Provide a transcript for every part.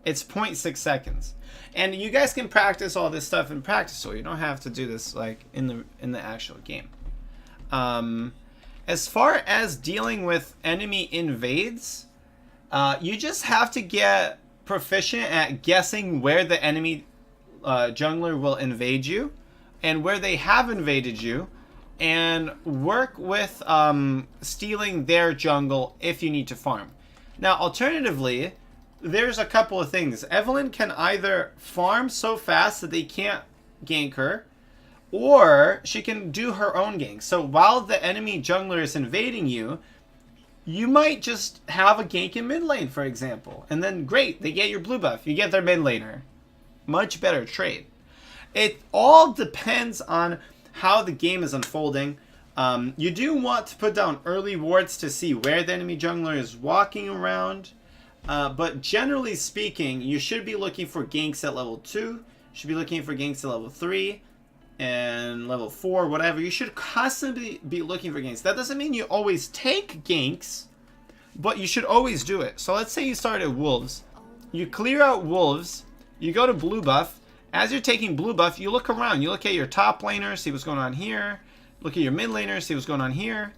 It's zero point 0.6 seconds. And you guys can practice all this stuff in practice, so you don't have to do this like in the actual game. As far as dealing with enemy invades, you just have to get proficient at guessing where the enemy jungler will invade you and where they have invaded you, and work with stealing their jungle if you need to farm. Now, alternatively, there's a couple of things. Evelynn can either farm so fast that they can't gank her, or she can do her own gank. So while the enemy jungler is invading you, you might just have a gank in mid lane, for example. And then great, they get your blue buff. You get their mid laner. Much better trade. It all depends on how the game is unfolding. You do want to put down early wards to see where the enemy jungler is walking around. But generally speaking, you should be looking for ganks at level 2. You should be looking for ganks at level 3 and level 4, whatever. You should constantly be looking for ganks. That doesn't mean you always take ganks, but you should always do it. So let's say you start at wolves. You clear out wolves. You go to blue buff. As you're taking blue buff, you look around. You look at your top laner, see what's going on here. Look at your mid laner, see what's going on here.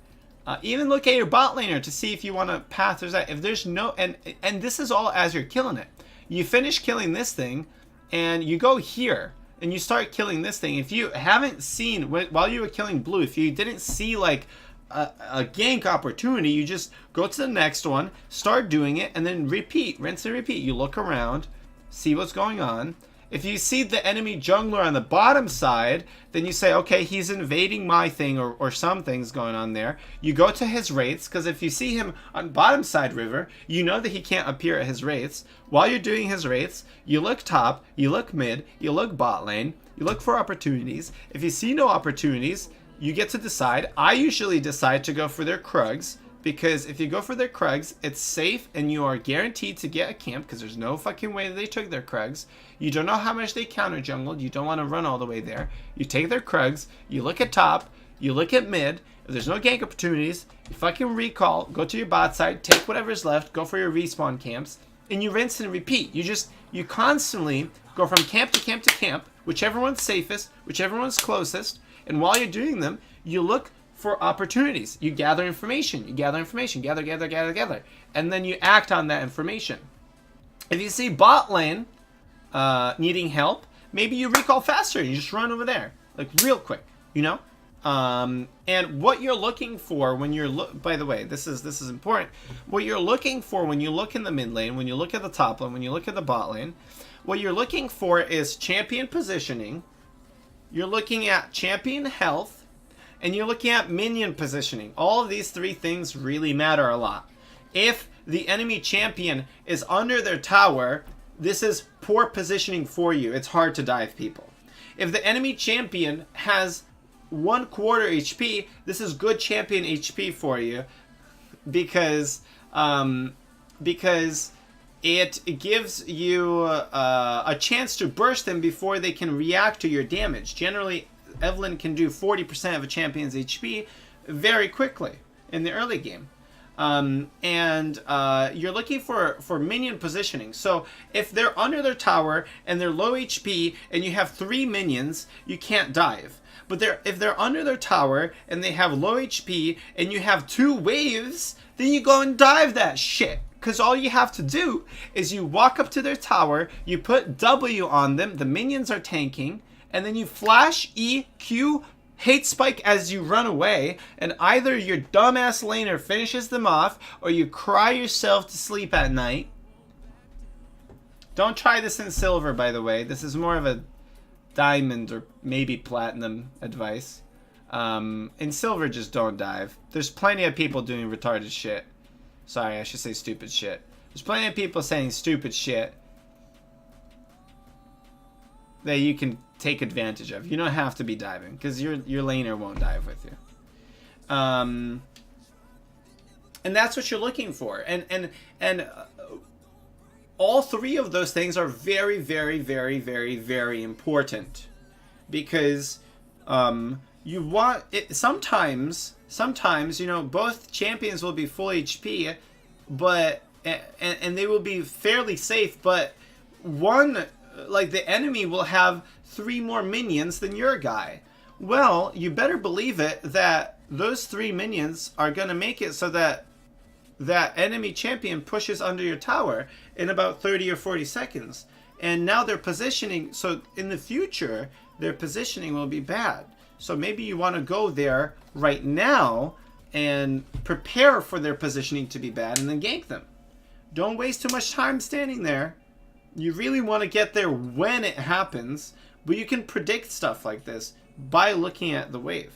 Even look at your bot laner to see if you want to path or that. If there's no, and this is all as you're killing it. You finish killing this thing, and you go here, and you start killing this thing. If you haven't seen, while you were killing blue, if you didn't see like a gank opportunity, you just go to the next one, start doing it, and then repeat, rinse and repeat. You look around, see what's going on. If you see the enemy jungler on the bottom side, then you say, okay, he's invading my thing, or something's going on there. You go to his wraiths, because if you see him on bottom side river, you know that he can't appear at his wraiths. While you're doing his wraiths, you look top, you look mid, you look bot lane, you look for opportunities. If you see no opportunities, you get to decide. I usually decide to go for their Krugs, because if you go for their Krugs, it's safe and you are guaranteed to get a camp, because there's no fucking way that they took their Krugs. You don't know how much they counter jungled. You don't want to run all the way there. You take their Krugs, you look at top, you look at mid. If there's no gank opportunities, you fucking recall, go to your bot side, take whatever's left, go for your respawn camps, and you rinse and repeat. You constantly go from camp to camp to camp, whichever one's safest, whichever one's closest, and while you're doing them, you look for opportunities. You gather information. You gather information. Gather. And then you act on that information. If you see bot lane needing help, maybe you recall faster. You just run over there. Like real quick, you know? And what you're looking for when you're... By the way, this is important. What you're looking for when you look in the mid lane, when you look at the top lane, when you look at the bot lane, what you're looking for is champion positioning. You're looking at champion health. And you're looking at minion positioning. All of these three things really matter a lot. If the enemy champion is under their tower, this is poor positioning for you. It's hard to dive people. If the enemy champion has 1/4 HP, this is good champion HP for you, because it gives you a chance to burst them before they can react to your damage. Generally, Evelynn can do 40% of a champion's HP very quickly in the early game. You're looking for minion positioning. So if they're under their tower and they're low HP and you have 3 minions, you can't dive. But if they're under their tower and they have low HP and you have 2 waves, then you go and dive that shit. Because all you have to do is you walk up to their tower, you put W on them, the minions are tanking, and then you flash E, Q, hate spike as you run away, and either your dumbass laner finishes them off, or you cry yourself to sleep at night. Don't try this in silver, by the way. This is more of a diamond or maybe platinum advice. In silver, just don't dive. There's plenty of people doing retarded shit. Sorry, I should say stupid shit. There's plenty of people saying stupid shit that you can take advantage of. You don't have to be diving, because your laner won't dive with you. And that's what you're looking for. And all three of those things are very, very, very, very, very important, because you want it. Sometimes, you know, both champions will be full HP, but and they will be fairly safe, but the enemy will have 3 more minions than your guy. Well, you better believe it that those 3 minions are going to make it so that that enemy champion pushes under your tower in about 30 or 40 seconds. And now they're positioning, so in the future, their positioning will be bad. So maybe you want to go there right now and prepare for their positioning to be bad and then gank them. Don't waste too much time standing there. You really want to get there when it happens, but you can predict stuff like this by looking at the wave.